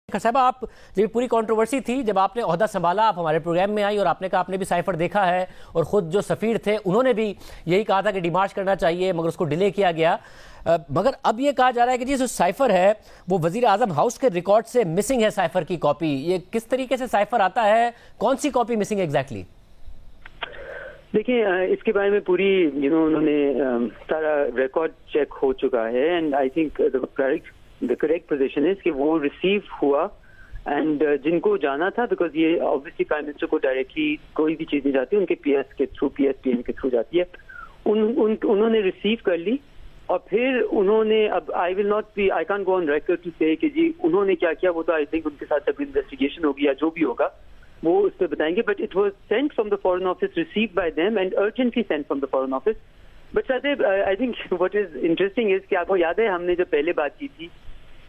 साहबा, आप जब पूरी कंट्रोवर्सी थी, जब आपने ओहदा संभाला, आप हमारे प्रोग्राम में आई और आपने कहा आपने भी साइफर देखा है और ख़ुद जो सफ़ीर थे उन्होंने भी यही कहा था कि डिमार्च करना चाहिए, मगर उसको डिले किया गया। मगर अब ये कहा जा रहा है कि जी जो साइफर है वो वज़ीर आज़म हाउस के रिकॉर्ड से मिसिंग है साइफर की कॉपी। ये किस तरीके से साइफर आता है, कौन सी कॉपी मिसिंग एग्जैक्टली? देखिए, इसके बारे में पूरी उन्होंने सारा रिकॉर्ड चेक हो चुका है and I think the correct position है कि वो रिसीव हुआ एंड जिनको जाना था, बिकॉज ये ऑब्वियसली प्राइम मिनिस्टर को डायरेक्टली कोई भी चीज नहीं जाती, उनके पीएस के थ्रू, पीएसपीएम के थ्रू जाती है। उन्होंने रिसीव कर ली और फिर उन्होंने, अब I can't go on record to say कि जी उन्होंने क्या किया, वो तो आई थिंक उनके साथ जब इन्वेस्टिगेशन होगी या जो भी होगा वो उस पर बताएंगे। But it was sent from the foreign office, received by them and urgently sent from the foreign office. But साहब, I think what is interesting is कि आपको याद है हमने जब पहले बात की थी,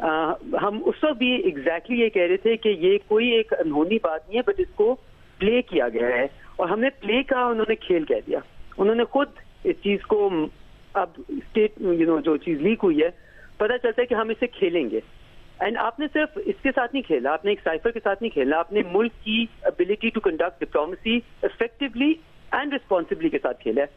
हम उस वक्त भी एग्जैक्टली ये कह रहे थे कि ये कोई एक अनहोनी बात नहीं है, बट इसको प्ले किया गया है और हमने प्ले का उन्होंने खेल कह दिया। उन्होंने खुद इस चीज को, अब स्टेट जो चीज लीक हुई है, पता चलता है कि हम इसे खेलेंगे। एंड आपने सिर्फ इसके साथ नहीं खेला, आपने एक साइफर के साथ नहीं खेला, आपने मुल्क की ability to conduct diplomacy effectively and responsibly के साथ खेला है।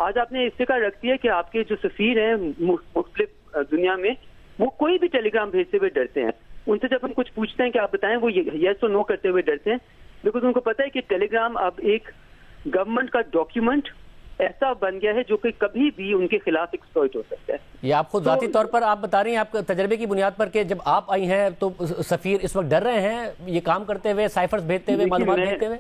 आज आपने इस जगह रख दिया कि आपके जो सफीर हैं मुख्तलिफ दुनिया में, वो कोई भी टेलीग्राम भेजते हुए डरते हैं। उनसे जब हम कुछ पूछते हैं कि आप बताएं, वो यस और नो करते हुए डरते हैं, बिकॉज उनको पता है कि टेलीग्राम अब एक गवर्नमेंट का डॉक्यूमेंट ऐसा बन गया है जो कि कभी भी उनके खिलाफ एक्सप्लॉइट हो सकता है। ये आप खुद जाती तौर पर आप बता रही हैं, आपके तजर्बे की बुनियाद पर, कि जब आप आई हैं तो सफीर इस वक्त डर रहे हैं ये काम करते हुए, साइफर्स भेजते हुए, मालूमात भेजते हुए?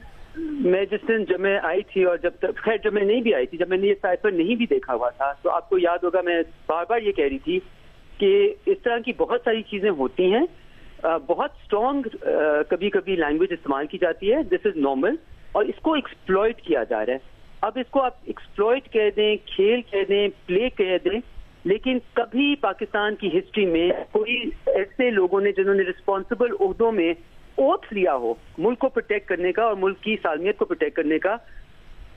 मैं जिस दिन जब मैं आई थी और जब मैं नहीं भी आई थी, जब मैंने ये साइफर नहीं भी देखा हुआ था, तो आपको याद होगा मैं बार बार ये कह रही थी कि इस तरह की बहुत सारी चीजें होती हैं, बहुत स्ट्रॉन्ग कभी कभी लैंग्वेज इस्तेमाल की जाती है, दिस इज नॉर्मल, और इसको एक्सप्लॉइट किया जा रहा है। अब इसको आप एक्सप्लॉइट कह दें, खेल कह दें, प्ले कह दें, लेकिन कभी पाकिस्तान की हिस्ट्री में कोई ऐसे लोगों ने जिन्होंने रिस्पॉन्सिबल ओहदों में ओथ लिया हो मुल्क को प्रोटेक्ट करने का और मुल्क की सालमियत को प्रोटेक्ट करने का,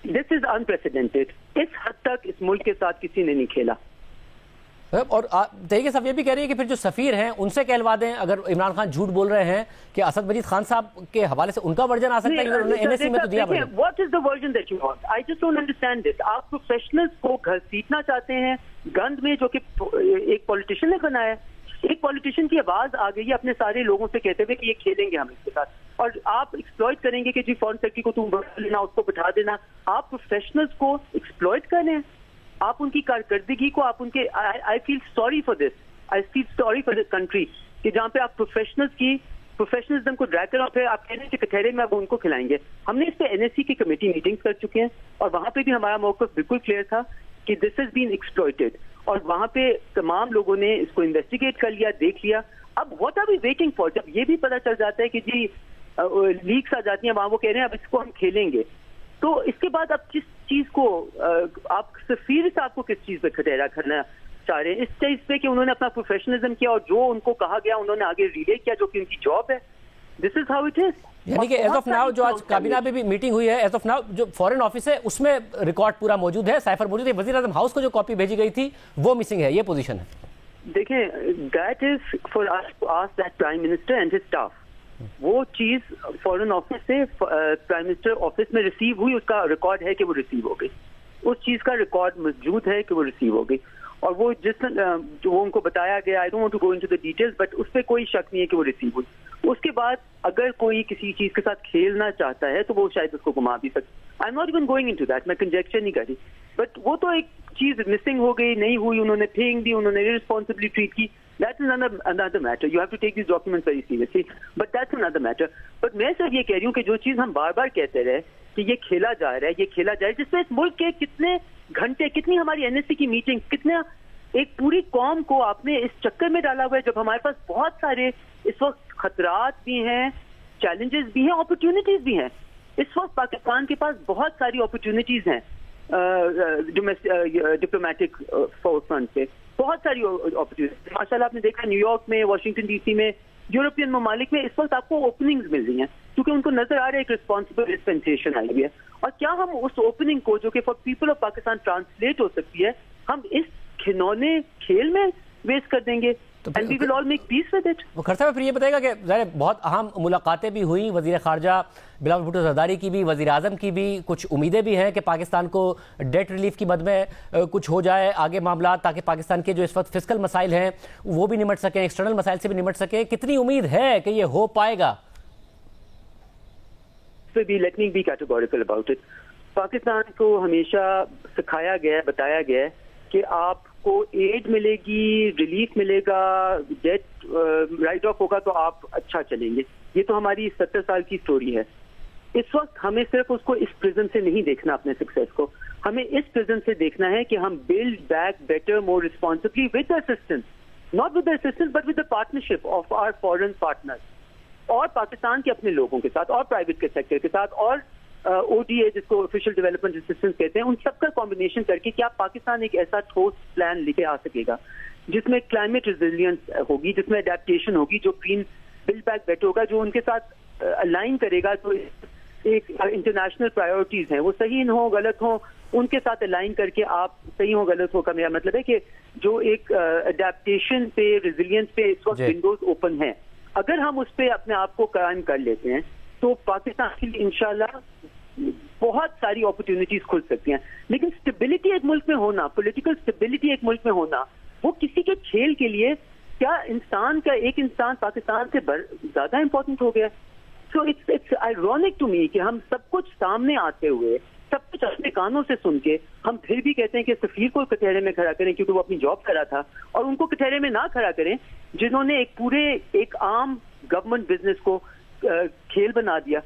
दिस इज अनप्रेसिडेंटेड। इस हद तक इस मुल्क के साथ किसी ने नहीं खेला। और तरीके साहब ये भी कह रही है कि फिर जो सफीर हैं उनसे कहलवा दें, अगर इमरान खान झूठ बोल रहे हैं कि असद मजीद खान साहब के हवाले से उनका वर्जन आ सकता है, उन्होंने एनएससी में तो दिया। What is the version that you want? I just don't understand this. आप प्रोफेशनल्स को घसीटना चाहते हैं गंद में, जो कि एक पॉलिटिशियन ने बनाया है। एक पॉलिटिशियन की आवाज आ गई अपने सारे लोगों से कहते हुए कि ये खेलेंगे हम इसके साथ, और आप एक्सप्लॉइट करेंगे कि जी फॉरेन सेक्रेटरी को तुम बढ़ा लेना, उसको बिठा देना। आप प्रोफेशनल्स को एक्सप्लॉइट कर रहे हैं, आप उनकी कारकर्दगी को, आप उनके, I feel sorry for this, I feel sorry for this country, कि जहाँ पे आप प्रोफेशनलिज्म को ड्रैग कर और फिर आप कह रहे हैं कि कचहरे में अब उनको खिलाएंगे। हमने इस पे एनएससी की कमेटी मीटिंग्स कर चुके हैं और वहां पे भी हमारा मौक़िफ़ बिल्कुल क्लियर था कि दिस हैज बीन एक्सप्लॉइटेड, और वहां पे तमाम लोगों ने इसको इन्वेस्टिगेट कर लिया, देख लिया। अब what are we waiting for? जब ये भी पता चल जाता है कि जी लीक्स आ जाती हैं, वहां वो कह रहे हैं अब इसको हम खेलेंगे, तो इसके बाद आप किस चीज को, आप सफीर साहब को किस चीज पे खटेरा करना चाह रहे हैं? इस चीज पे कि उन्होंने अपना प्रोफेशनलिज्म किया और जो उनको कहा गया उन्होंने आगे रिले किया, जो कि उनकी जॉब है। This is how it is. यानी कि एज ऑफ नाउ जो आज काबीना में भी मीटिंग हुई है, एज ऑफ नाउ जो फॉरेन ऑफिस है उसमें रिकॉर्ड पूरा मौजूद है, साइफर मौजूद है, वज़ीर आज़म हाउस को जो कॉपी भेजी गई थी वो मिसिंग है, ये पोजीशन है। देखिए, that is for us to ask that prime minister and his staff. वो चीज फॉरेन ऑफिस से प्राइम मिनिस्टर ऑफिस में रिसीव हुई, उसका रिकॉर्ड है कि वो रिसीव हो गई, उस चीज का रिकॉर्ड मौजूद है कि वो रिसीव हो गई, और वो जो उनको बताया गया, I don't want to go into the details, but उस पर कोई शक नहीं है कि वो रिसीव हुई। उसके बाद अगर कोई किसी चीज के साथ खेलना चाहता है तो वो शायद उसको घुमा भी सकता। I am not even going into that, मैं कंजेक्चर नहीं कर रही, बट वो तो एक चीज मिसिंग हो गई, नहीं हुई, उन्होंने फेंक दी, उन्होंने इररिस्पॉन्सिबली ट्रीट की। That is another matter. You have to take these documents very seriously. But that's another matter. But मैं सिर्फ ये कह रही हूँ कि जो चीज हम बार बार कहते रहे कि ये खेला जा रहा है, ये खेला जा रहा है, जिसमें इस मुल्क के कितने घंटे, कितनी हमारी एनएससी की मीटिंग, कितना एक पूरी कौम को आपने इस चक्कर में डाला हुआ है, जब हमारे पास बहुत सारे इस वक्त खतरात भी हैं, चैलेंजेस भी हैं, अपॉर्चुनिटीज भी हैं। इस वक्त पाकिस्तान के पास बहुत सारी अपॉर्चुनिटीज हैं डिप्लोमेटिक फ्रंट पे, बहुत सारी अपॉर्चुनिटी। माशाल्लाह आपने देखा न्यूयॉर्क में, वाशिंगटन डीसी में, यूरोपियन ममालिक में इस वक्त आपको ओपनिंग्स मिल रही हैं, क्योंकि उनको नजर आ रहा है एक रिस्पॉन्सिबल डिस्पेंसेशन आई हुई है। और क्या हम उस ओपनिंग को, जो कि for people of Pakistan translate हो सकती है, हम इस खिलौने खेल में वेस्ट कर देंगे? and we will all make peace with it. وہ خیر صاحب پھر یہ بتائے گا کہ ظاہر بہت اہم ملاقاتیں بھی ہوئیں، وزیر خارجہ بلاول بھٹو زرداری کی بھی، وزیر اعظم کی بھی، کچھ امیدیں بھی ہیں کہ پاکستان کو ڈیٹ ریلیف کی مد میں کچھ ہو جائے آگے معاملات، تاکہ پاکستان کے جو اس وقت فسکل مسائل ہیں وہ بھی نمٹ سکیں، ایکسٹرنل مسائل سے بھی نمٹ سکیں. کتنی امید ہے کہ یہ ہو پائے گا؟ Let me be categorical about it. Pakistan کو ہمیشہ سکھایا گیا ہے، بتایا گیا ہے کہ آپ کو ایڈ ملے گی، ریلیف ملے گا، ڈیٹ رائٹ آف ہوگا تو آپ اچھا چلیں گے. یہ تو ہماری 70 سال کی سٹوری ہے. اس وقت ہمیں صرف اس کو اس پرزن سے نہیں دیکھنا، اپنے سکسیس کو ہمیں اس پرزن سے دیکھنا ہے کہ ہم build back better more responsibly with assistance, not with assistance but with the partnership of our foreign partners, اور پاکستان کے اپنے لوگوں کے ساتھ، اور پرائیویٹ کے سیکٹر کے ساتھ، اور او ڈی اے جس کو آفیشیل ڈیولپمنٹ اسسٹنس کہتے ہیں، ان سب کا کمبینیشن کر کے کیا پاکستان ایک ایسا ٹھوس پلان لے کے آ سکے گا جس میں کلائمیٹ ریزیلینس ہوگی، جس میں اڈیپٹیشن ہوگی، جو گرین بلڈ بیک بیٹر ہوگا، جو ان کے ساتھ الائن کرے گا. تو ایک انٹرنیشنل پرائیورٹیز ہیں، وہ صحیح ہوں غلط ہوں، ان کے ساتھ الائن کر کے آپ صحیح ہوں غلط ہو کا میرا مطلب ہے کہ جو ایک اڈیپٹیشن پہ، ریزیلینس پہ اس وقت ونڈوز اوپن ہیں، اگر ہم اس پہ اپنے آپ کو قائم کر لیتے ہیں تو پاکستان کے لیے انشاءاللہ بہت ساری اپرچونٹیز کھل سکتی ہیں. لیکن اسٹیبلٹی ایک ملک میں ہونا، پولیٹیکل اسٹیبلٹی ایک ملک میں ہونا، وہ کسی کے کھیل کے لیے کیا انسان کا ایک انسان پاکستان سے زیادہ امپورٹنٹ ہو گیا. So it's ironic to me کہ ہم سب کچھ سامنے آتے ہوئے، سب کچھ اپنے کانوں سے سن کے، ہم پھر بھی کہتے ہیں کہ سفیر کو کٹہرے میں کھڑا کریں کیونکہ وہ اپنی جاب کرا تھا، اور ان کو کٹہرے میں نہ کھڑا کریں جنہوں نے ایک عام گورنمنٹ بزنس کو کھیل بنا دیا.